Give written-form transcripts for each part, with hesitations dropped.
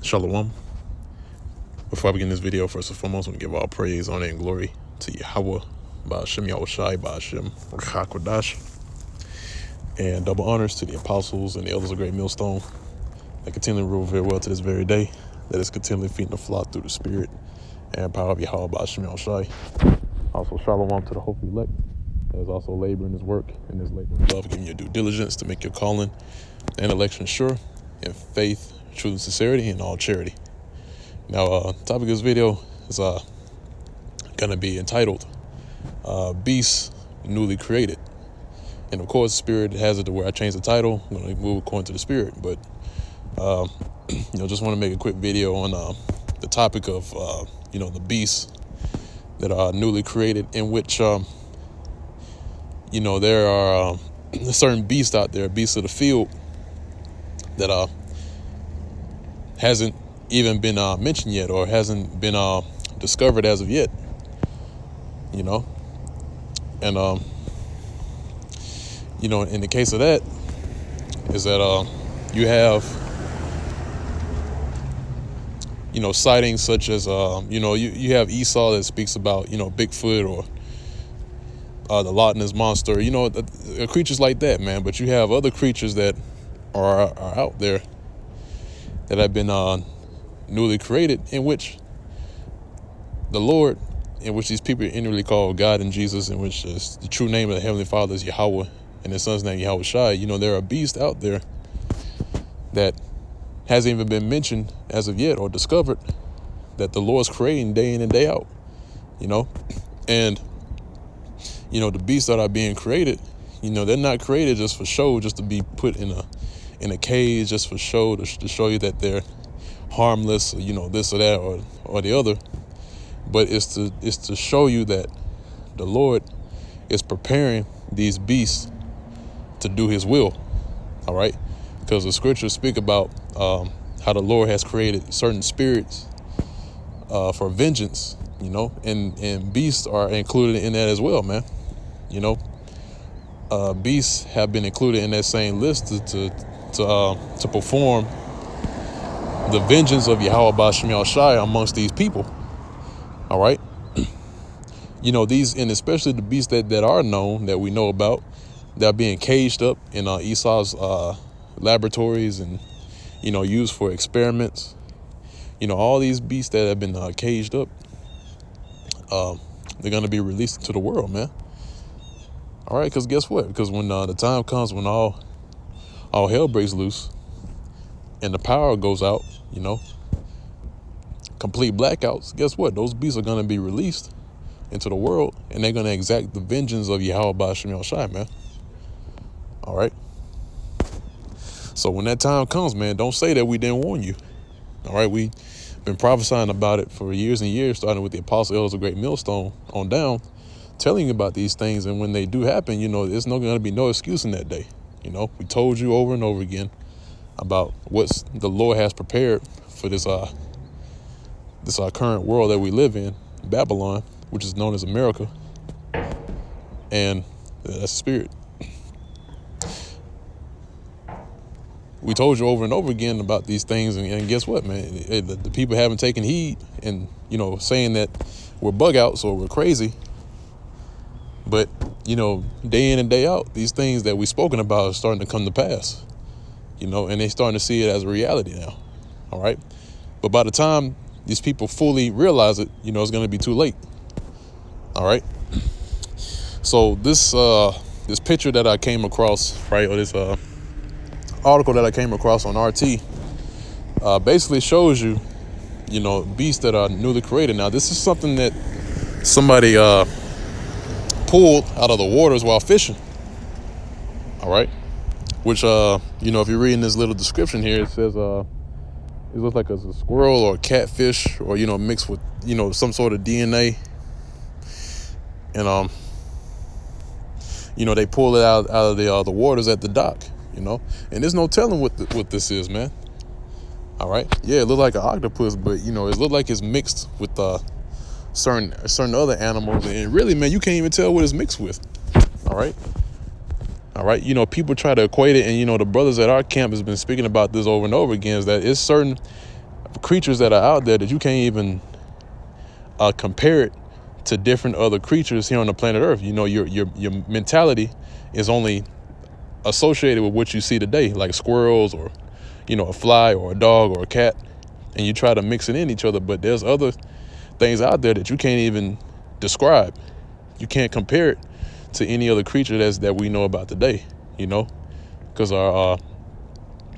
Shalom. Before I begin this video, first and foremost, I want to give all praise, honor, and glory to Yahweh, Ba'ashem Yahushai, Ba'ashem Rachakodash, and double honors to the apostles and the elders of Great Millstone that continually rule very well to this very day, that is continually feeding the flock through the spirit and power of Yahweh, Ba'ashem Yahushai. Also, shalom to the hopeful elect that is also laboring his work and his labor of love, giving your due diligence to make your calling and election sure in faith, truth, and sincerity, and all charity. Now, the topic of this video is going to be entitled Beasts Newly Created. And of course, Spirit has it to where I change the title. I'm going to move according to the Spirit. But, just want to make a quick video on the topic of, the beasts that are newly created, in which, there are certain beasts out there, beasts of the field, that hasn't even been mentioned yet, or hasn't been discovered as of yet, and in the case of that is that you have sightings such as you have Esau that speaks about Bigfoot or the Loch Ness monster, creatures like that, man. But you have other creatures that are out there that have been newly created, in which the Lord, in which these people are inwardly called God and Jesus, in which is the true name of the Heavenly Father is Yahweh, and his son's name Yahushai. There are beasts out there that hasn't even been mentioned as of yet or discovered, that the Lord's creating day in and day out, and the beasts that are being created, they're not created just for show, just to be put in a cage just for show, to show you that they're harmless, this or that or the other. But it's to show you that the Lord is preparing these beasts to do his will. All right, because the scriptures speak about how the Lord has created certain spirits for vengeance, and beasts are included in that as well, man. Beasts have been included in that same list to perform the vengeance of Yahweh Ba'ashem Yahushai amongst these people. All right. These, and especially the beasts that are known, that we know about, that are being caged up in Esau's laboratories and, used for experiments. All these beasts that have been caged up, they're going to be released into the world, man. All right, because guess what? Because when the time comes when all hell breaks loose and the power goes out, complete blackouts, guess what? Those beasts are going to be released into the world, and they're going to exact the vengeance of Yahweh Ba'ashem Yahushai, man. All right? So when that time comes, man, don't say that we didn't warn you. All right? We've been prophesying about it for years and years, starting with the apostle elders of Great Millstone on down, telling you about these things. And when they do happen, there's not going to be no excuse in that day. We told you over and over again about what the Lord has prepared for this current world that we live in, Babylon, which is known as America, and that's spirit. We told you over and over again about these things, and guess what, man? The people haven't taken heed, and saying that we're bug outs or we're crazy. But day in and day out, these things that we've spoken about are starting to come to pass. And they're starting to see it as a reality now. All right. But by the time these people fully realize it, it's going to be too late. All right. So this picture that I came across, right, or this article that I came across on RT, basically shows you, beasts that are newly created. Now, this is something that somebody pulled out of the waters while fishing. All right. Which, if you're reading this little description here, it says, it looks like a squirrel or a catfish, or, mixed with, some sort of DNA. And, they pull it out of the waters at the dock, and there's no telling what this is, man. All right. Yeah, it looked like an octopus, but, it looked like it's mixed with certain other animals. And really, man, you can't even tell what it's mixed with. All right. All right. People try to equate it. And, the brothers at our camp has been speaking about this over and over again, is that it's certain creatures that are out there that you can't even compare it to different other creatures here on the planet Earth. You know, your mentality is only associated with what you see today, like squirrels or, you know, a fly or a dog or a cat, and you try to mix it in each other. But there's other things out there that you can't even describe. You can't compare it to any other creature that we know about today, you know, because our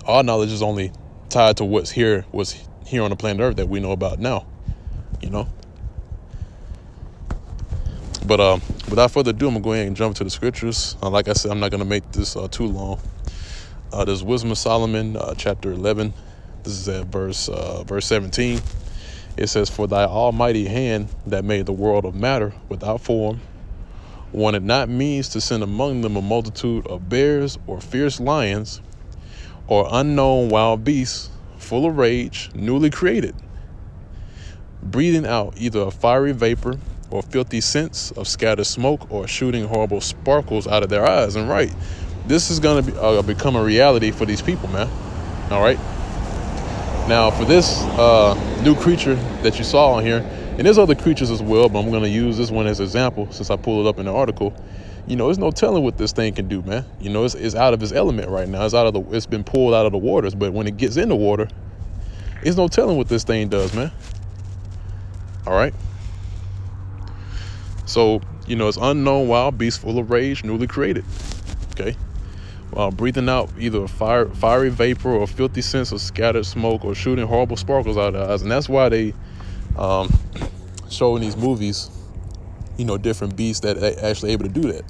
knowledge is only tied to what's here on the planet Earth that we know about now, you know. But without further ado, I'm gonna go ahead and jump to the scriptures. Like I said, I'm not gonna make this too long. There's Wisdom of Solomon, chapter 11. This is at verse 17. It says, "For thy almighty hand that made the world of matter without form, wanted not means to send among them a multitude of bears or fierce lions or unknown wild beasts, full of rage, newly created, breathing out either a fiery vapor or filthy scents of scattered smoke or shooting horrible sparkles out of their eyes." And right, this is going to become a reality for these people, man. All right. Now, for this new creature that you saw on here, and there's other creatures as well, but I'm going to use this one as an example since I pulled it up in the article. You know, there's no telling what this thing can do, man. You know, it's out of its element right now. It's been pulled out of the waters, but when it gets in the water, there's no telling what this thing does, man. All right. So, you know, it's unknown wild beast full of rage, newly created. Okay. While breathing out either a fiery vapor or filthy scents of scattered smoke or shooting horrible sparkles out of their eyes. And that's why they show in these movies, you know, different beasts that are actually able to do that.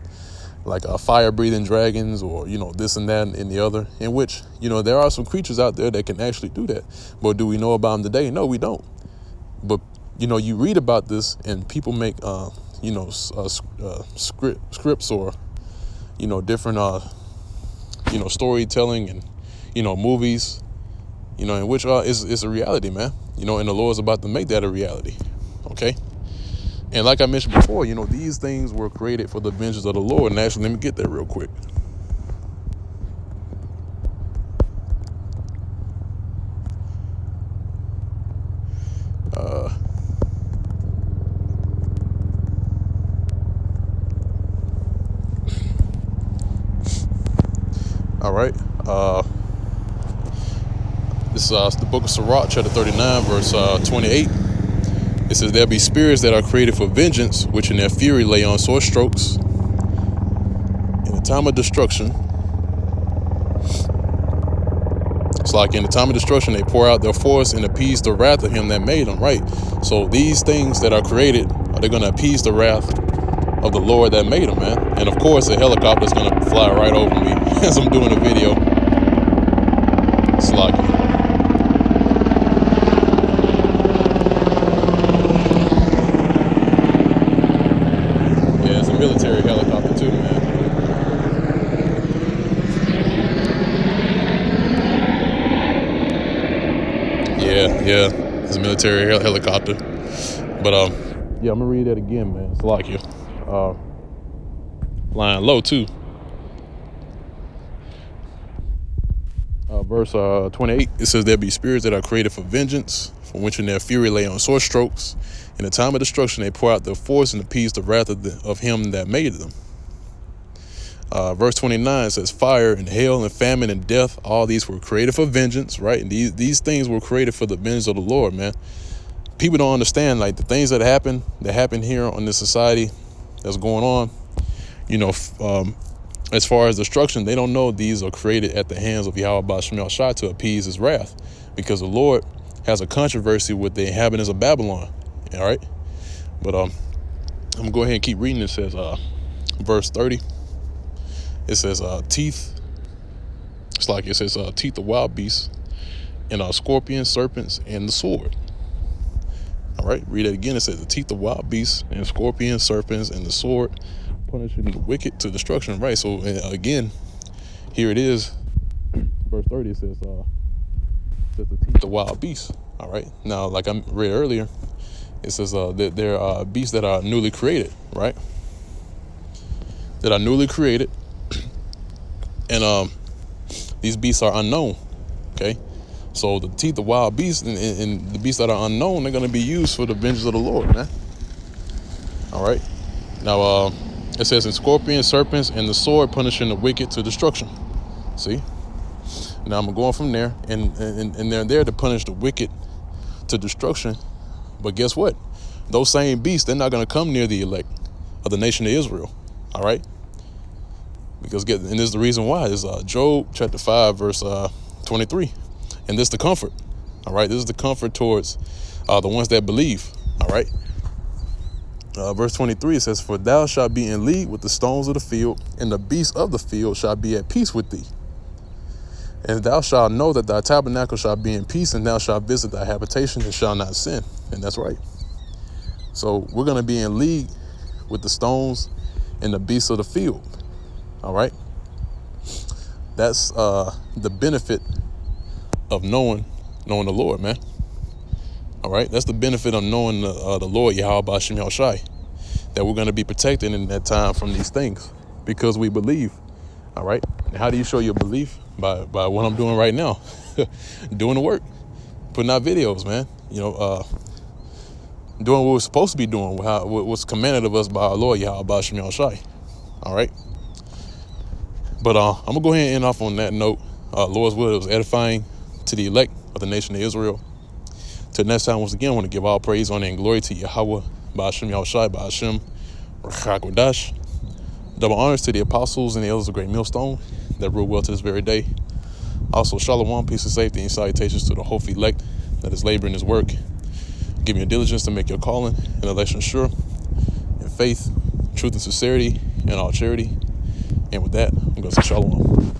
Like fire-breathing dragons or, you know, this and that and the other. In which, you know, there are some creatures out there that can actually do that. But do we know about them today? No, we don't. But, you know, you read about this and people make, you know, scripts or, you know, different, you know, storytelling and, you know, movies, you know, in which is a reality, man. You know, and the Lord's about to make that a reality. Okay. And like I mentioned before, you know, these things were created for the vengeance of the Lord. And actually, let me get there real quick. All right. This is the book of Sirach, chapter 39, verse 28. It says, "There be spirits that are created for vengeance, which in their fury lay on sore strokes. In the time of destruction," it's like in the time of destruction, they pour out their force and appease the wrath of him that made them, right? So these things that are created, they're going to appease the wrath of the Lord that made them, man. And of course, a helicopter is going to fly right over me as I'm doing a video. It's like, yeah, it's a military helicopter too, man. Yeah, it's a military helicopter. But yeah, I'm gonna read that again, man. It's like you, flying low too. Verse 28, it says, "There be spirits that are created for vengeance, from which in their fury lay on sore strokes. In the time of destruction, they pour out their force and appease the wrath of him that made them." Verse 29 says, "Fire and hail and famine and death, all these were created for vengeance," right? And these things were created for the vengeance of the Lord, man. People don't understand, like, the things that happen here on this society that's going on, you know, as far as destruction, they don't know these are created at the hands of Yahweh Ba'Shemel Shah to appease his wrath, because the Lord has a controversy with the inhabitants of Babylon. All right. But I'm gonna go ahead and keep reading. It says, verse 30, it says, teeth. It's like it says, teeth of wild beasts and scorpions, serpents, and the sword. All right. Read it again. It says, the teeth of wild beasts and scorpions, serpents, and the sword, punishing the wicked to destruction. Right. So again, here it is. Verse 30 says the teeth of wild beasts. All right. Now, like I read earlier, it says that there are beasts that are newly created, right? That are newly created. And these beasts are unknown. Okay. So the teeth of wild beasts and the beasts that are unknown, they're going to be used for the vengeance of the Lord, man. All right. Now, it says, in scorpions, serpents, and the sword punishing the wicked to destruction. See? Now I'm going from there, and they're there to punish the wicked to destruction. But guess what? Those same beasts, they're not going to come near the elect of the nation of Israel. All right? And this is the reason why. It's Job chapter 5, verse 23. And this is the comfort. All right? This is the comfort towards the ones that believe. All right? Verse 23, it says, for thou shalt be in league with the stones of the field, and the beasts of the field shall be at peace with thee. And thou shalt know that thy tabernacle shall be in peace, and thou shalt visit thy habitation and shall not sin. And that's right. So we're going to be in league with the stones and the beasts of the field. All right. That's the benefit of knowing the Lord, man. All right. That's the benefit of knowing the Lord, Yahweh Ba'ashem Yahushai, that we're going to be protected in that time from these things because we believe. All right. And how do you show your belief? By what I'm doing right now, doing the work, putting out videos, man. Doing what we're supposed to be doing, what's commanded of us by our Lord, Yahweh Ba'ashem Yahushai. All right. But I'm going to go ahead and end off on that note. Lord's will, it was edifying to the elect of the nation of Israel. Till next time, once again, I want to give all praise, honor, and glory to Yahweh Ba'ashem Yahushai, Ba'ashem Rachakodash. Double honors to the apostles and the elders of Great Millstone that rule well to this very day. Also, shalom, peace and safety, and salutations to the hopeful elect that is laboring his work, giving your diligence to make your calling and election sure, in faith, truth, and sincerity, and all charity. And with that, I'm going to say shalom.